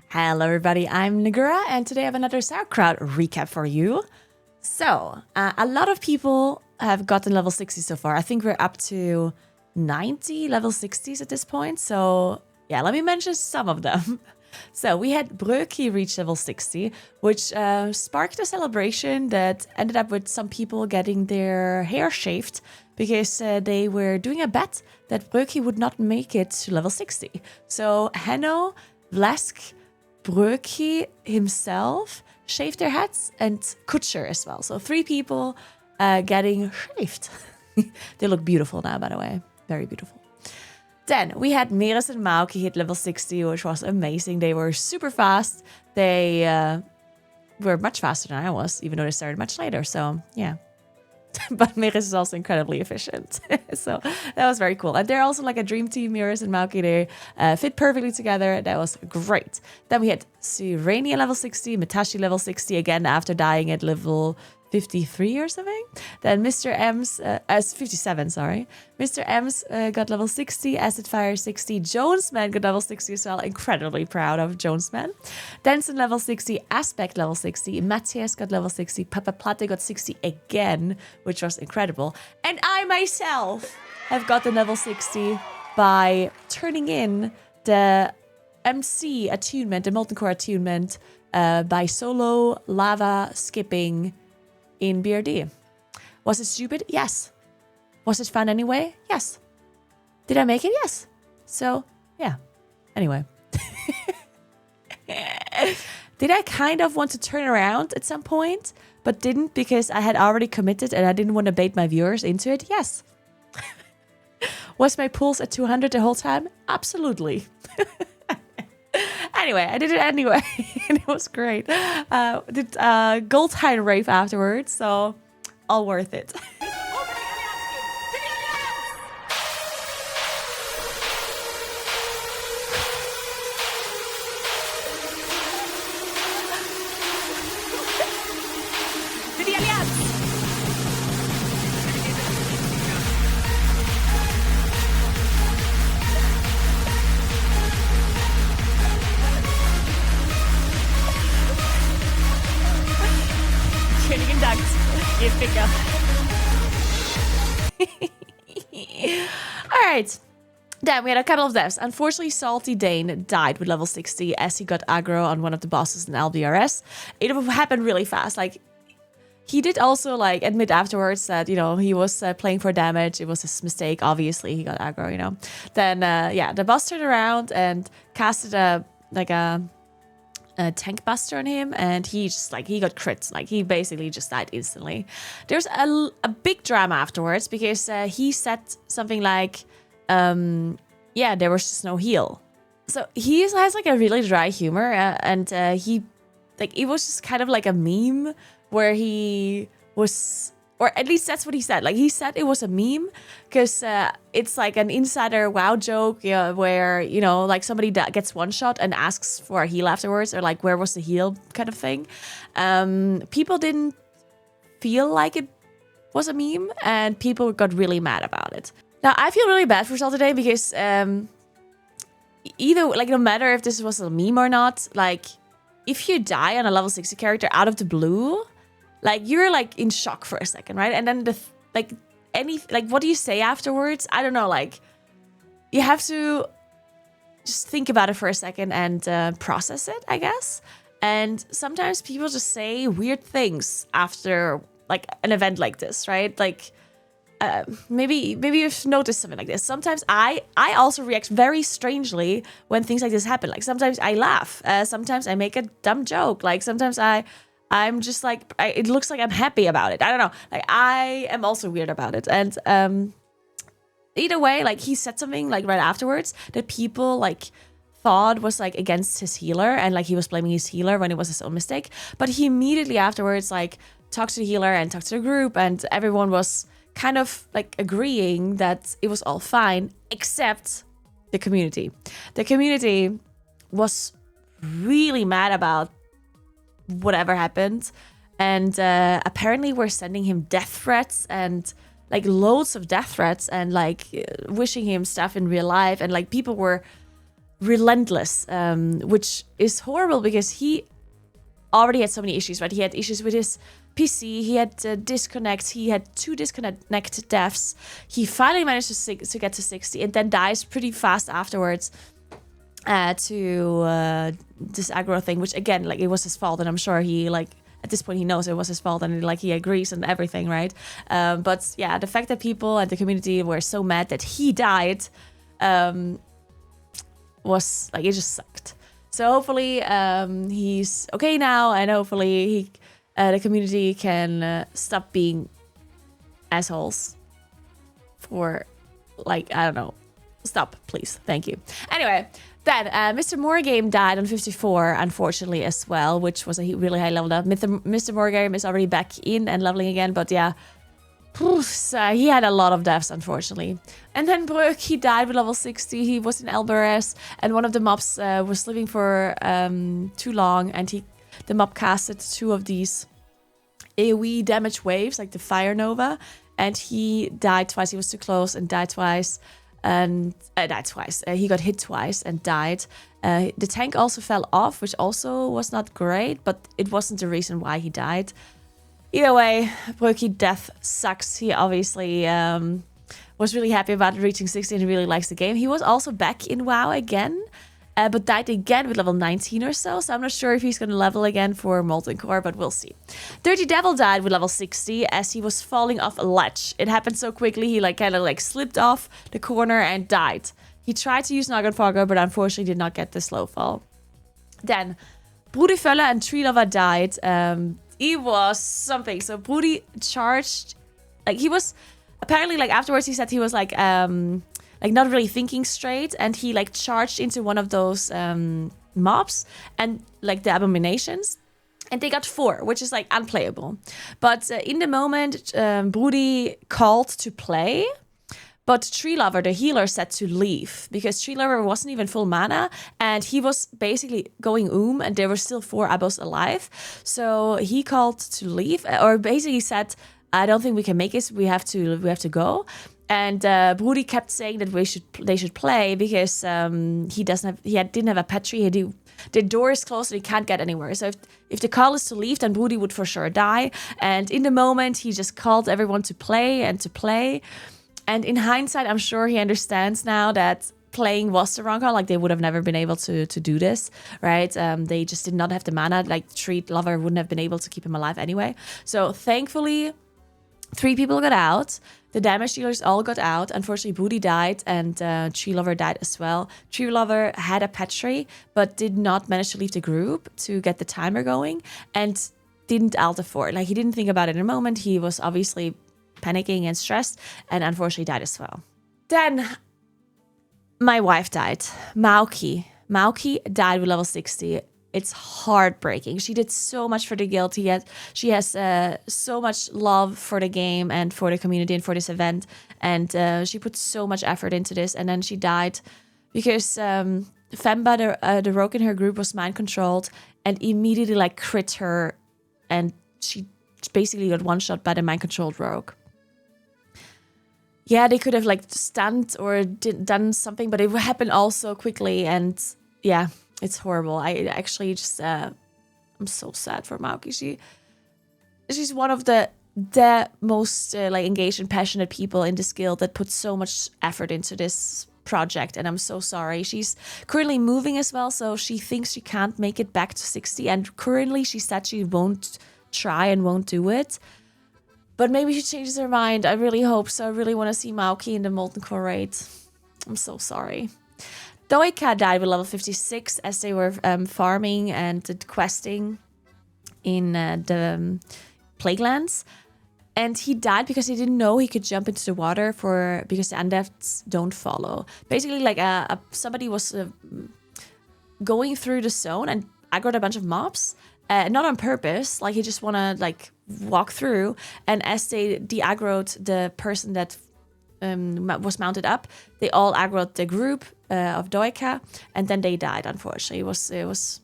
Hello everybody, I'm Nagura and today I have another Sauercrowd recap for you. So, a lot of people have gotten level 60 so far. I think we're up to 90 level 60s at this point. So, yeah, let me mention some of them. So, we had Bröki reach level 60, which sparked a celebration that ended up with some people getting their hair shaved because they were doing a bet that Bröki would not make it to level 60. So, Hanno, Vlask, Bröki himself shaved their heads and Kutcher as well. So 3 people getting shaved. They look beautiful now, by the way. Very beautiful. Then we had Meres and Mauki hit level 60, which was amazing. They were super fast. They were much faster than I was, even though they started much later. So yeah. But Meres is also incredibly efficient. So that was very cool. And they're also like a dream team, Meres and Mauki. They fit perfectly together. That was great. Then we had Sirenia level 60, Mitashi level 60 again after dying at level 53 or something. Then Mr. M's, 57, sorry. Mr. M's got level 60, Acid Fire 60, Jonesman got level 60 as well. Incredibly proud of Jonesman. Denson level 60, Aspect level 60, Matthias got level 60, Papa Platte got 60 again, which was incredible. And I myself have gotten level 60 by turning in the MC attunement, the Molten Core attunement, by solo lava skipping in BRD. Was it stupid? Yes. Was it fun anyway? Yes. Did I make it? Yes. So, yeah. Anyway. Did I kind of want to turn around at some point, but didn't because I had already committed and I didn't want to bait my viewers into it? Yes. Was my pulse at 200 the whole time? Absolutely. Anyway, I did it anyway, and it was great. Did Gold High Rave afterwards, so all worth it. Alright, then we had a couple of deaths. Unfortunately, Salty Dane died with level 60 as he got aggro on one of the bosses in LBRS. It happened really fast. Like, he did also like admit afterwards that, you know, he was playing for damage. It was his mistake. Obviously, he got aggro, you know. Then, yeah, the boss turned around and casted a tank buster on him, and he just like he got crits. Like he basically just died instantly. There's a big drama afterwards because he said something like, yeah, there was just no heal. So he has like a really dry humor, and he like it was just kind of like a meme where he was. Or at least that's what he said. Like, he said it was a meme because it's like an insider WoW joke where, you know, like somebody gets one shot and asks for a heal afterwards, or like, where was the heal kind of thing. People didn't feel like it was a meme and people got really mad about it. Now, I feel really bad for Sal today because either, like, no matter if this was a meme or not, like, if you die on a level 60 character out of the blue, like, you're, like, in shock for a second, right? And then, what do you say afterwards? I don't know, like, you have to just think about it for a second and process it, I guess. And sometimes people just say weird things after, like, an event like this, right? Like, maybe you've noticed something like this. Sometimes I also react very strangely when things like this happen. Like, sometimes I laugh. Sometimes I make a dumb joke. Like, sometimes I'm just like, it looks like I'm happy about it. I don't know. Like, I am also weird about it. And either way, like, he said something, like, right afterwards that people, like, thought was, like, against his healer. And, like, he was blaming his healer when it was his own mistake. But he immediately afterwards, like, talked to the healer and talked to the group. And everyone was kind of, like, agreeing that it was all fine, except the community. The community was really mad about whatever happened, and apparently we're sending him death threats and like loads of death threats and like wishing him stuff in real life, and like people were relentless, which is horrible because he already had so many issues, right? He had issues with his PC, he had disconnects, he had 2 disconnect deaths. He finally managed to get to 60 and then dies pretty fast afterwards to this aggro thing, which again, like, it was his fault, and I'm sure he, like, at this point he knows it was his fault, and like he agrees and everything, right? But yeah, the fact that people and the community were so mad that he died was like, it just sucked. So hopefully he's okay now, and hopefully the community can stop being assholes for, like, I don't know. Stop, please. Thank you. Anyway, then Mr. Morgame died on 54, unfortunately, as well, which was a really high level up. Mr. Morgame is already back in and leveling again, but yeah, he had a lot of deaths, unfortunately. And then Brooke, he died with level 60. He was in Elberes, and one of the mobs was living for too long, and the mob casted 2 of these AoE damage waves, like the Fire Nova, and he died twice. He was too close and died twice. And died twice. He got hit twice and died. The tank also fell off, which also was not great, but it wasn't the reason why he died. Either way, Brookie death sucks. He obviously was really happy about reaching 60 and he really likes the game. He was also back in WoW again, but died again with level 19 or so. So I'm not sure if he's going to level again for Molten Core, but we'll see. Dirty Devil died with level 60 as he was falling off a ledge. It happened so quickly, he kind of slipped off the corner and died. He tried to use Naguura, but unfortunately did not get the slow fall. Then, Broody and Tree Lover died. He was something. So Broody charged, like, he was, apparently, like, afterwards he said he was like not really thinking straight, and he like charged into one of those mobs and like the abominations, and they got 4, which is like unplayable. But in the moment, Broody called to play, but Tree Lover, the healer, said to leave because Tree Lover wasn't even full mana, and he was basically going and there were still 4 abos alive. So he called to leave, or basically said, "I don't think we can make it. We have to go." And Broody kept saying that they should play because he didn't have a petri. The door is closed and he can't get anywhere. So if the call is to leave, then Broody would for sure die. And in the moment, he just called everyone to play. And in hindsight, I'm sure he understands now that playing was the wrong call. Like, they would have never been able to do this, right? They just did not have the mana. Like, Tree Lover wouldn't have been able to keep him alive anyway. So thankfully, 3 people got out. The damage dealers all got out. Unfortunately, Broody died, and Tree Lover died as well. Tree Lover had a petri, but did not manage to leave the group to get the timer going, and didn't alter for it. Like, he didn't think about it in a moment. He was obviously panicking and stressed, and unfortunately died as well. Then, my wife died. Mauki died with level 60. It's heartbreaking. She did so much for the guild. She has so much love for the game and for the community and for this event. And she put so much effort into this. And then she died because Femba, the rogue in her group, was mind controlled and immediately like crit her. And she basically got one shot by the mind controlled rogue. Yeah, they could have like stunned or done something, but it happened all so quickly. And yeah. It's horrible. I actually just, I'm so sad for Mauki. She's one of the most like engaged and passionate people in this guild that put so much effort into this project, and I'm so sorry. She's currently moving as well, so she thinks she can't make it back to 60, and currently she said she won't try and won't do it. But maybe she changes her mind. I really hope so. I really want to see Mauki in the Molten Core raid. I'm so sorry. Doika died with level 56 as they were farming and questing in the Plaguelands. And he died because he didn't know he could jump into the water because the undeads don't follow. Basically, like somebody was going through the zone and aggroed a bunch of mobs. Not on purpose, like he just want to like walk through. And as they de-aggroed the person that was mounted up, they all aggroed the group of Doika, and then they died, unfortunately. It was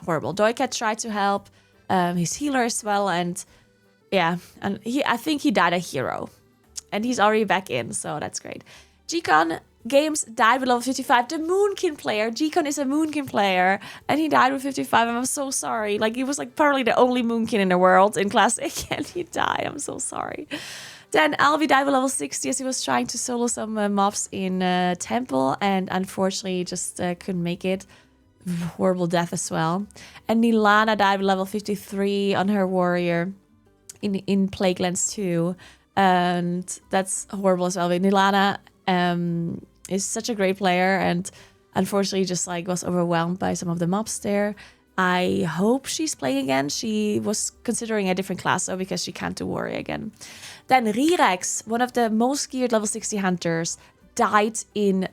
horrible. Doika tried to help his healer as well, and yeah, and I think he died a hero. And he's already back in, so that's great. Jikon Games died with level 55. The Moonkin player, Gcon is a Moonkin player, and he died with 55. And I'm so sorry. Like, he was like probably the only Moonkin in the world in Classic, and he died. I'm so sorry. Then Alvi died with level 60 as he was trying to solo some mobs in Temple, and unfortunately just couldn't make it. Horrible death as well. And Nilana died with level 53 on her warrior in Plaguelands 2, and that's horrible as well. But Nilana is such a great player, and unfortunately just like was overwhelmed by some of the mobs there. I hope she's playing again. She was considering a different class though, because she can't do warrior again. Then Rirex, one of the most geared level 60 hunters, died in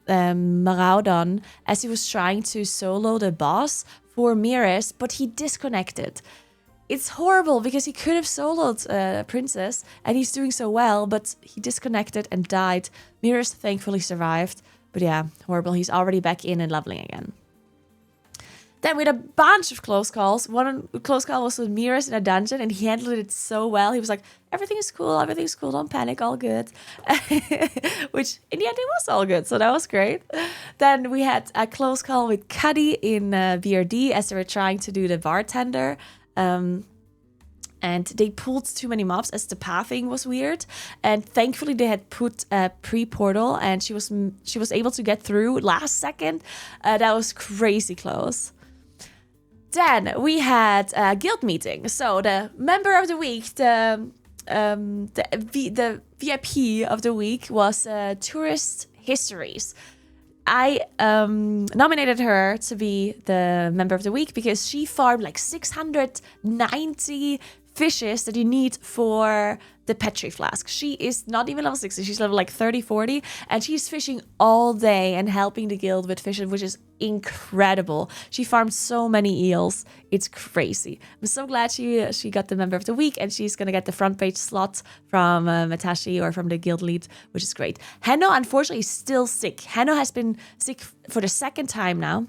Maraudon as he was trying to solo the boss for Miris, but he disconnected. It's horrible because he could have soloed Princess and he's doing so well, but he disconnected and died. Miris thankfully survived, but yeah, horrible. He's already back in and leveling again. Then we had a bunch of close calls. One close call was with Miris in a dungeon, and he handled it so well. He was like, everything's cool, don't panic, all good. Which, in the end, it was all good, so that was great. Then we had a close call with Cuddy in BRD as they were trying to do the bartender. And they pulled too many mobs as the pathing was weird. And thankfully, they had put a pre-portal, and she was able to get through last second. That was crazy close. Then we had a guild meeting. So the member of the week, the VIP of the week was Tourist Histories. I nominated her to be the member of the week because she farmed like 690 fishes that you need for the Petri flask. She is not even level 60, she's level like 30, 40, and she's fishing all day and helping the guild with fishing, which is incredible. She farmed so many eels, it's crazy. I'm so glad she got the member of the week, and she's gonna get the front page slot from Matashi or from the guild lead, which is great. Henno, unfortunately, is still sick. Henno has been sick for the second time now,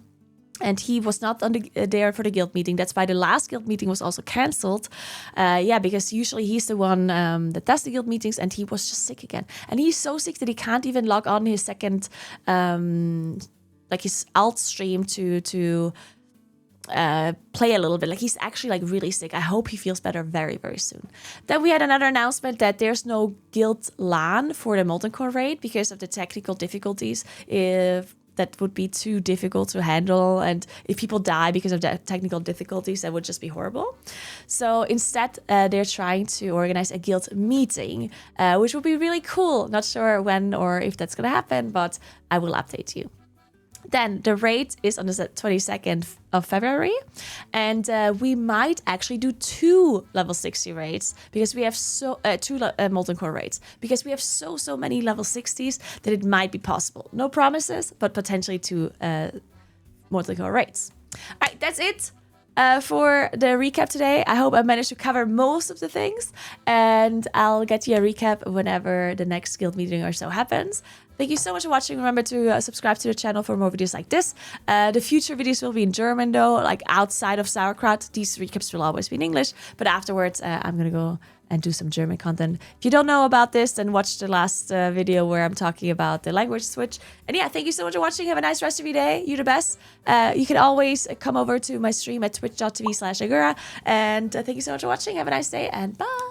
and he was not on there for the guild meeting. That's why the last guild meeting was also cancelled. Because usually he's the one that does the guild meetings, and he was just sick again. And he's so sick that he can't even log on his second, his alt stream to play a little bit. Like, he's actually like really sick. I hope he feels better very, very soon. Then we had another announcement that there's no guild LAN for the Molten Core raid because of the technical difficulties. That would be too difficult to handle, and if people die because of the technical difficulties, that would just be horrible. So instead, they're trying to organize a guild meeting, which would be really cool. Not sure when or if that's gonna happen, but I will update you. Then the raid is on the 22nd of February, and we might actually do 2 level 60 raids because we have two Molten Core raids because we have so many level 60s that it might be possible. No promises, but potentially 2 Molten Core raids. All right, that's it for the recap today. I hope I managed to cover most of the things, and I'll get you a recap whenever the next guild meeting or so happens. Thank you so much for watching. Remember to subscribe to the channel for more videos like this. The future videos will be in German though, like outside of Sauercrowd. These recaps will always be in English, but afterwards I'm gonna go and do some German content. If you don't know about this, then watch the last video where I'm talking about the language switch. And yeah, thank you so much for watching. Have a nice rest of your day. You're the best. You can always come over to my stream at twitch.tv/Nagura. And thank you so much for watching. Have a nice day and bye.